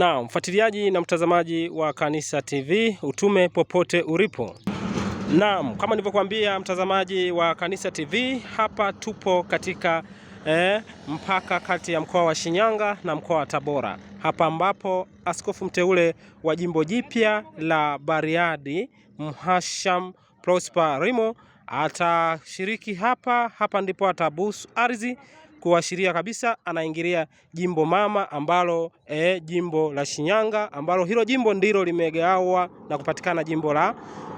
Na mfuatiliaji na mtazamaji wa Kanisa TV, utume popote ulipo. Naam, kama nilivyokuambia mtazamaji wa Kanisa TV, hapa tupo katika mpaka kati ya mkoa wa Shinyanga na mkoa wa Tabora. Hapa ambapo askofu mteule wa jimbo jipya la Bariadi, Mhashamu Prosper Rimo atashiriki hapa. Hapa ndipo atabusu ardhi kuashiria kabisa anaingilia jimbo mama ambalo jimbo la Shinyanga, ambalo hilo jimbo ndilo limegawa na kupatikana jimbo la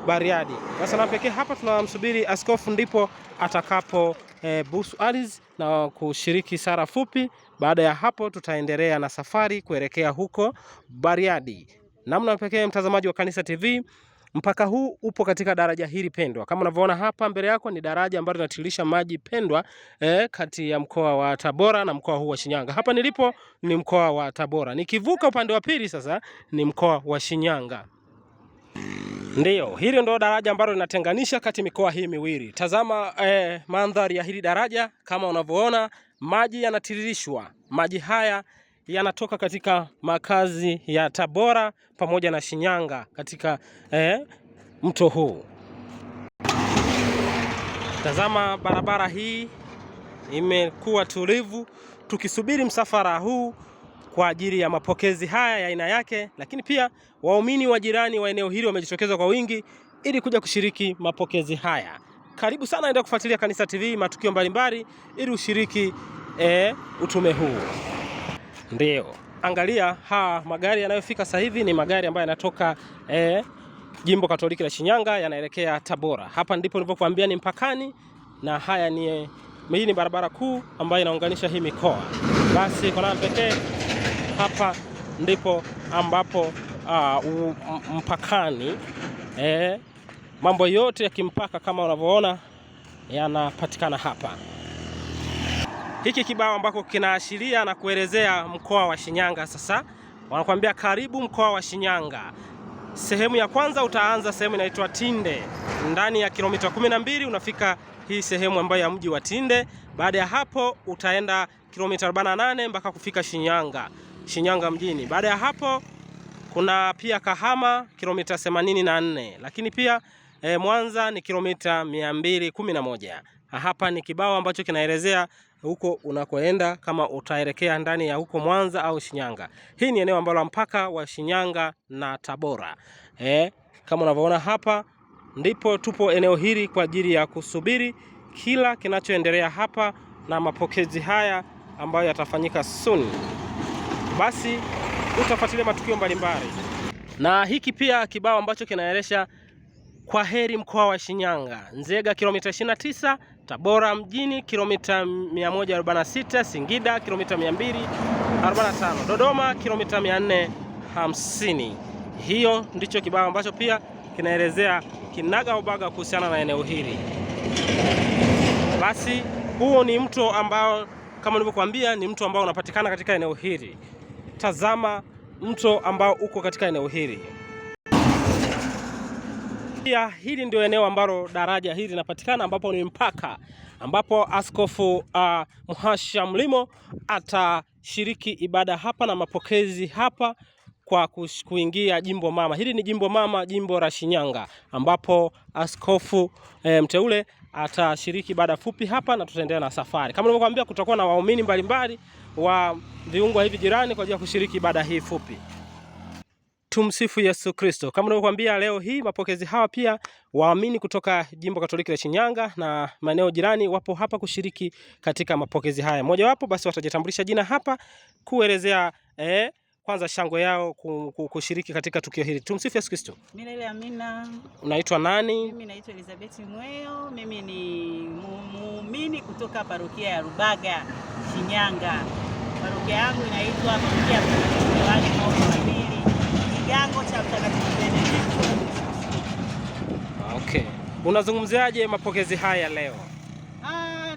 Bariadi. Sasa na pekee hapa tunamsubiri askofu, ndipo atakapo busu ardhi na kushiriki sala fupi. Baada ya hapo tutaendelea na safari kuelekea huko Bariadi. Namna pekee mtazamaji wa Kanisa TV, mpaka huu upo katika daraja hili pendwa. Kama unavyoona hapa mbele yako ni daraja ambalo linatiririsha maji pendwa kati ya mkoa wa Tabora na mkoa huu wa Shinyanga. Hapa nilipo ni mkoa wa Tabora. Nikivuka upande wa pili sasa ni mkoa wa Shinyanga. Ndiyo, hili ndo daraja ambalo linatenganisha kati mikoa hii miwili. Tazama mandhari ya hili daraja, kama unavyoona maji yanatiririshwa. Maji haya yanatoka katika makazi ya Tabora pamoja na Shinyanga katika mto huu. Tazama barabara hii imekuwa tulivu, tukisubiri msafara huu kwa ajili ya mapokezi haya ya aina yake, lakini pia waumini wa jirani wa eneo hili wamejitokeza kwa wingi ili kuja kushiriki mapokezi haya. Karibu sana, endelea kufuatilia Kanisa TV, matukio mbalimbali ili ushiriki utume huu. Ndio, angalia magari yanayofika sasa hivi ni magari ambayo yanatoka jimbo Katoliki la Shinyanga yanaelekea Tabora. Hapa ndipo nilipokuambia ni mpakani, na hii ni barabara kuu ambayo inaunganisha hii mikoa. Basi kwa namna pekee hapa ndipo ambapo mpakani mambo yote ya kimpaka kama unavyoona yanapatikana hapa. Hiki kibao ambako kinaashiria na kuelezea mkoa wa Shinyanga. Sasa wanakuambia karibu mkoa wa Shinyanga. Sehemu ya kwanza utaanza sehemu inaitwa Tinde. Ndani ya kilomita 12 unafika hii sehemu ambayo ya mji wa Tinde. Baada ya hapo utaenda kilomita 48 mpaka kufika Shinyanga mjini. Baada ya hapo kuna pia Kahama kilomita 84, lakini pia Mwanza ni kilomita 211. Hapa ni kibao ambacho kinaelezea huko unakoenda kama utaelekea ndani ya huko Mwanza au Shinyanga. Hii ni eneo ambalo mpaka wa Shinyanga na Tabora. Kama unavyoona hapa ndipo tupo eneo hili kwa ajili ya kusubiri kila kinachoendelea hapa na mapokezi haya ambayo yatafanyika soon. Basi utafuatilia matukio mbalimbali. Na hiki pia kibao ambacho kinaelesha kwa heri mkoa wa Shinyanga. Nzega kilomita 29, Tabora mjini kilomita 146, Singida kilomita 245, Dodoma kilomita 450. Hiyo ndicho kibao ambacho pia kinaelezea kinaga ubaga kuhusiana na eneo hili. Basi huu ni mto ambao kama nilivyokuambia ni mto ambao unapatikana katika eneo hili. Tazama mto ambao uko katika eneo hili. Pia hili ndio eneo ambalo daraja hili linapatikana, ambapo ni mpaka ambapo askofu Mhashamu Rimo atashiriki ibada hapa na mapokezi hapa kwa kuingia jimbo mama. Hili ni jimbo mama, jimbo la Shinyanga, ambapo askofu mteule atashiriki ibada fupi hapa na tutaendelea na safari. Kama nilivyokuambia kutakuwa na waumini mbalimbali wa viungo hivi jirani kwa ajili ya kushiriki ibada hii fupi. Tumsifu Yesu Kristo. Kama nilivyokuambia leo hii mapokezi hawa pia waamini kutoka jimbo Katoliki la Shinyanga na maeneo jirani wapo hapa kushiriki katika mapokezi haya. Mmoja wapo basi watajitambulisha jina hapa kuelezea kwanza shangwe yao kushiriki katika tukio hili. Tumsifu Yesu Kristo. Milele amina. Unaitwa nani? Mimi naitwa Elizabeth Mweyo. Mimi ni muumini kutoka parokia ya Rubaga, Shinyanga. Parokia yangu inaitwa parokia ya Mtakatifu Kigango cha Mtakatifu Benedikto. Okay. Unazungumziaje mapokezi haya leo?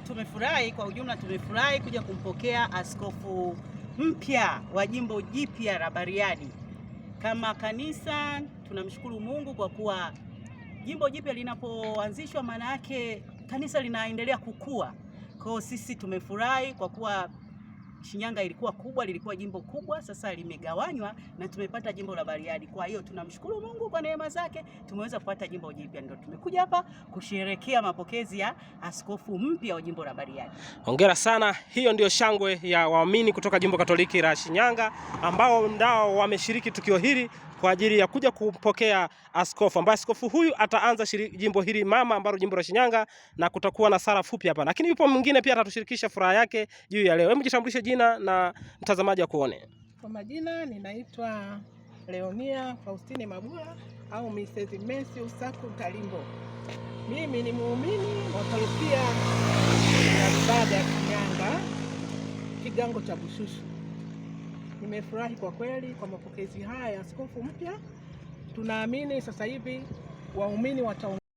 Tumefurahi kwa ujumla, tumefurahi kuja kumpokea askofu mpya wa jimbo jipya la Bariadi. Kama kanisa tunamshukuru Mungu kwa kuwa jimbo jipya linapoanzishwa maana yake kanisa linaendelea kukua. Kwa hiyo sisi tumefurahi kwa kuwa Shinyanga ilikuwa kubwa, lilikuwa jimbo kubwa, sasa limegawanywa na tumepata jimbo la Bariadi. Kwa hiyo tunamshukuru Mungu kwa neema zake, tumeweza kupata jimbo jipya. Ndio tumekuja hapa kusherehekea mapokezi ya askofu mpya wa jimbo la Bariadi. Hongera sana. Hiyo ndio shangwe ya waamini kutoka jimbo Katoliki la Shinyanga ambao ndao wameshiriki tukio hili kwa ajili ya kuja kumpokea askofu, ambaye askofu huyu ataanza jimbo hili mama ambalo jimbo la Shinyanga, na kutakuwa na sala fupi hapa, lakini yupo mwingine pia atatushirikisha furaha yake juu ya leo. Hebu jitambulishe jina na mtazamaji akuone. Kwa majina ninaitwa Leonia Faustine Mabula au Mrs. Messi Usaku Talimbo. Mimi ni muumini wa parokia ya ibada ya Shinyanga, kigango cha Bushushu. Nimefurahi kwa kweli kwa mapokezi haya ya askofu mpya. Tunaamini sasa hivi waumini wataongezeka.